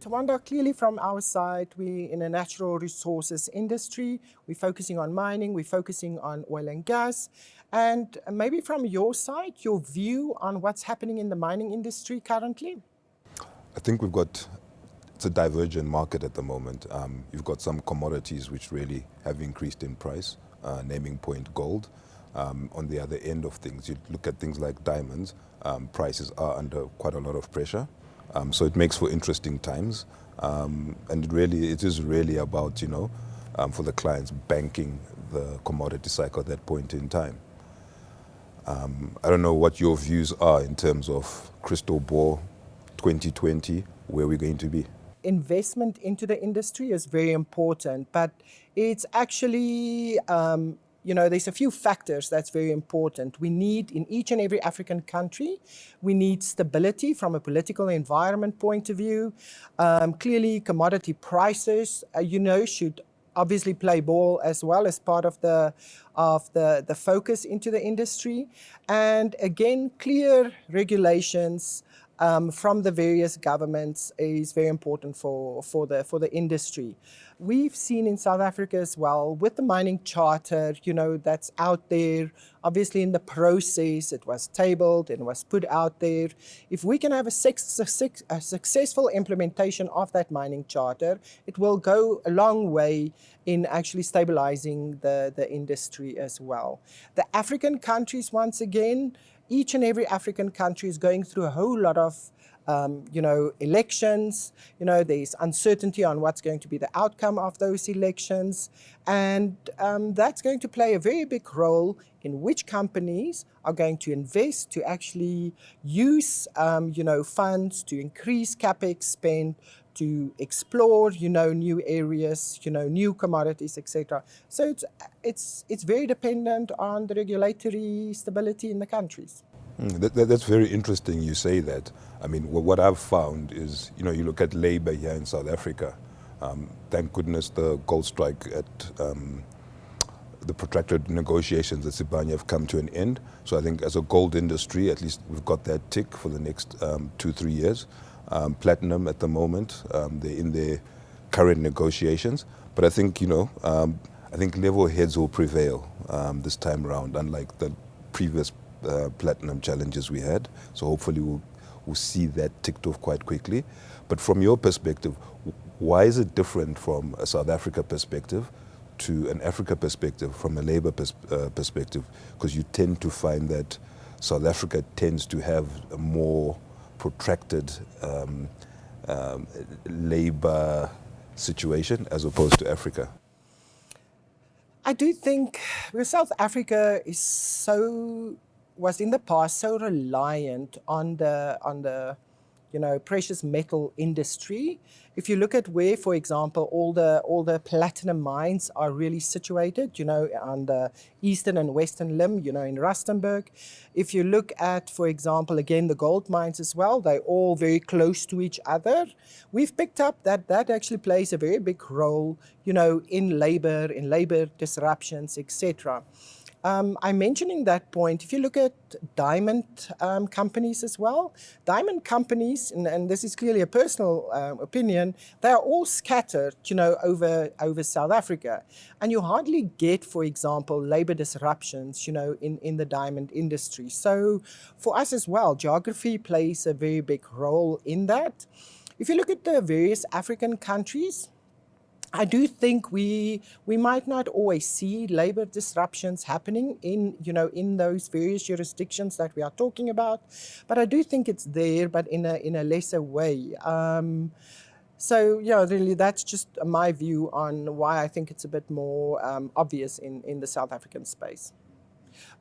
Tawanda, clearly from our side, we're in a natural resources industry. We're focusing on mining, we're focusing on oil and gas. And maybe from your side, your view on what's happening in the mining industry currently? I think it's a divergent market at the moment. You've got some commodities which really have increased in price, naming point gold. On the other end of things, you look at things like diamonds, prices are under quite a lot of pressure. So it makes for interesting times. And it is really about, for the clients banking the commodity cycle at that point in time. I don't know what your views are in terms of crystal ball 2020, where we're going to be. Investment into the industry is very important, but it's actually, there's a few factors that's very important. We need, in each and every African country, we need stability from a political environment point of view. Clearly, commodity prices, should obviously play ball as well as part of the focus into the industry. And again, clear regulations from the various governments is very important for the industry. We've seen in South Africa as well with the mining charter, that's out there. Obviously in the process, it was tabled and was put out there. If we can have a successful implementation of that mining charter, it will go a long way in actually stabilizing the industry as well. The African countries, once again, each and every African country is going through a whole lot of elections. There's uncertainty on what's going to be the outcome of those elections. And that's going to play a very big role in which companies are going to invest to actually use, funds to increase CapEx spend, to explore, new areas, new commodities, etc. So it's very dependent on the regulatory stability in the countries. That's very interesting you say that. I mean, what I've found is, you look at labor here in South Africa. Thank goodness the gold strike at the protracted negotiations at Sibanye have come to an end. So I think as a gold industry, at least we've got that tick for the next 2-3 years. Platinum at the moment, they're in their current negotiations. But I think, I think level heads will prevail this time around, unlike the previous platinum challenges we had. So hopefully we'll see that ticked off quite quickly. But from your perspective, why is it different from a South Africa perspective to an Africa perspective, from a labor perspective? Because you tend to find that South Africa tends to have a more protracted labor situation as opposed to Africa. I do think South Africa was in the past so reliant on the precious metal industry. If you look at where, for example, all the platinum mines are really situated, on the eastern and western limb, in Rustenburg. If you look at, for example, again, the gold mines as well, they're all very close to each other. We've picked up that actually plays a very big role, in labor disruptions, etc. I'm mentioning that point. If you look at diamond companies as well, diamond companies, and this is clearly a personal opinion, they are all scattered, over South Africa. And you hardly get, for example, labor disruptions, in the diamond industry. So for us as well, geography plays a very big role in that. If you look at the various African countries, I do think we might not always see labor disruptions happening in those various jurisdictions that we are talking about, but I do think it's there, but in a lesser way. Really, that's just my view on why I think it's a bit more obvious in the South African space.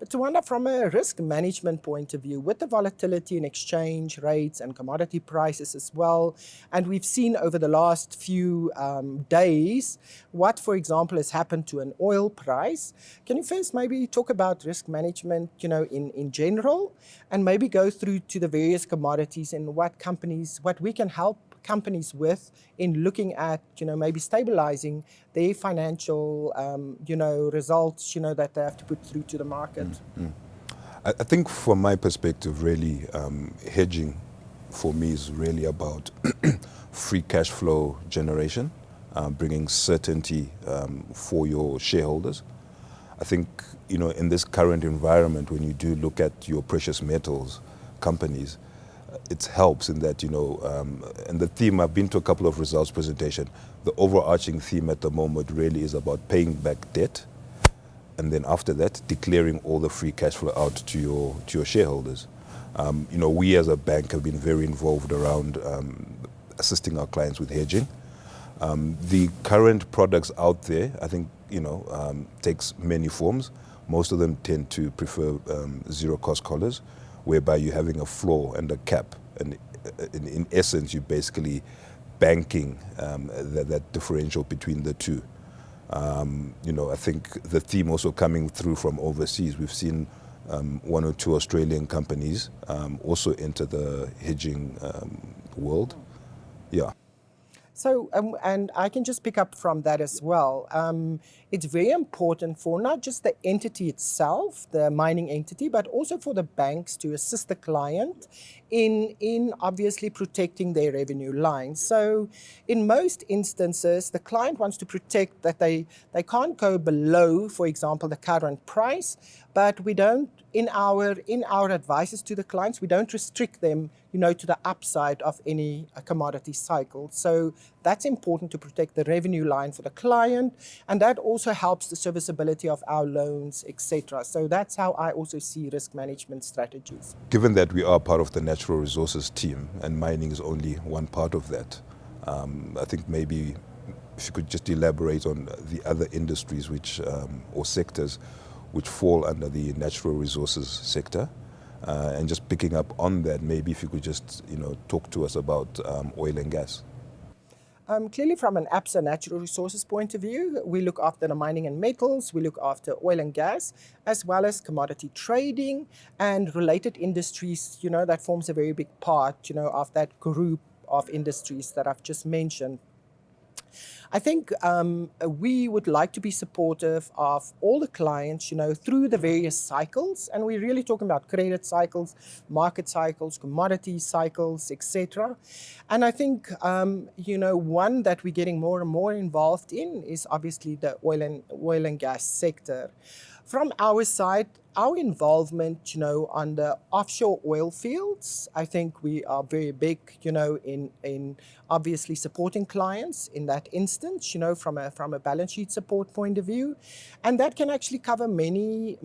But Tawanda, from a risk management point of view, with the volatility in exchange rates and commodity prices as well, and we've seen over the last few days what, for example, has happened to an oil price. Can you first maybe talk about risk management, in general, and maybe go through to the various commodities and what we can help companies with in looking at, maybe stabilizing their financial, results, that they have to put through to the market? I think from my perspective, really, hedging for me is really about free cash flow generation, bringing certainty for your shareholders. I think, in this current environment, when you do look at your precious metals companies, it helps in that, and the theme, I've been to a couple of results presentation, the overarching theme at the moment really is about paying back debt, and then after that, declaring all the free cash flow out to your shareholders. We as a bank have been very involved around assisting our clients with hedging. The current products out there, I think, takes many forms. Most of them tend to prefer zero-cost collars, whereby you're having a floor and a cap, and in essence, you're basically banking that differential between the two. I think the theme also coming through from overseas, we've seen one or two Australian companies also enter the hedging world. Yeah. So, and I can just pick up from that as well. It's very important for not just the entity itself, the mining entity, but also for the banks to assist the client in obviously protecting their revenue lines. So in most instances, the client wants to protect that they can't go below, for example, the current price, but we don't, in our advices to the clients, we don't restrict them, to the upside of any commodity cycle. So that's important to protect the revenue line for the client, and that also helps the serviceability of our loans, etc. So that's how I also see risk management strategies. Given that we are part of the natural resources team, and mining is only one part of that, I think maybe if you could just elaborate on the other industries which or sectors which fall under the natural resources sector. And just picking up on that, maybe if you could just, talk to us about oil and gas. Clearly, from an Absa natural resources point of view, we look after the mining and metals, we look after oil and gas, as well as commodity trading and related industries, that forms a very big part, of that group of industries that I've just mentioned. I think we would like to be supportive of all the clients, through the various cycles, and we're really talking about credit cycles, market cycles, commodity cycles, etc. And I think, one that we're getting more and more involved in is obviously the oil and gas sector. From our side, our involvement, on the offshore oil fields, I think we are very big, in obviously supporting clients in that instance, from a balance sheet support point of view, and that can actually cover many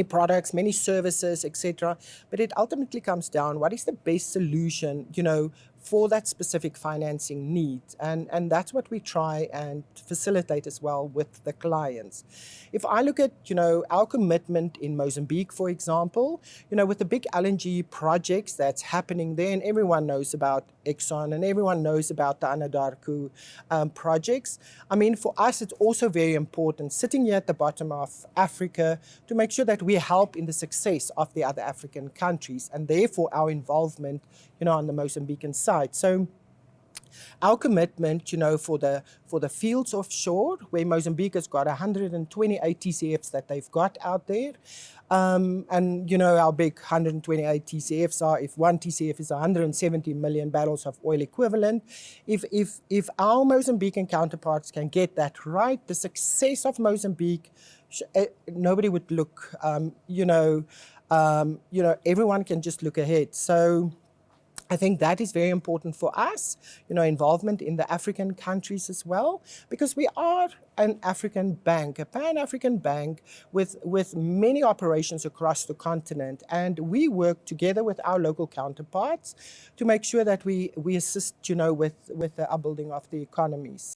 products, many services, etc. But it ultimately comes down, what is the best solution, for that specific financing need? And that's what we try and facilitate as well with the clients. If I look at, our commitment in Mozambique, for example, with the big LNG projects that's happening there, and everyone knows about Exxon and everyone knows about the Anadarko projects. I mean, for us, it's also very important sitting here at the bottom of Africa to make sure that we help in the success of the other African countries, and therefore our involvement, on the Mozambican side. So our commitment, for the fields offshore, where Mozambique has got 128 TCFs that they've got out there, and our big 128 TCFs are, if one TCF is 170 million barrels of oil equivalent. If our Mozambican counterparts can get that right, the success of Mozambique, nobody would look. Everyone can just look ahead. So I think that is very important for us, involvement in the African countries as well, because we are an African bank, a Pan-African bank with many operations across the continent. And we work together with our local counterparts to make sure that we assist, with the upbuilding of the economies.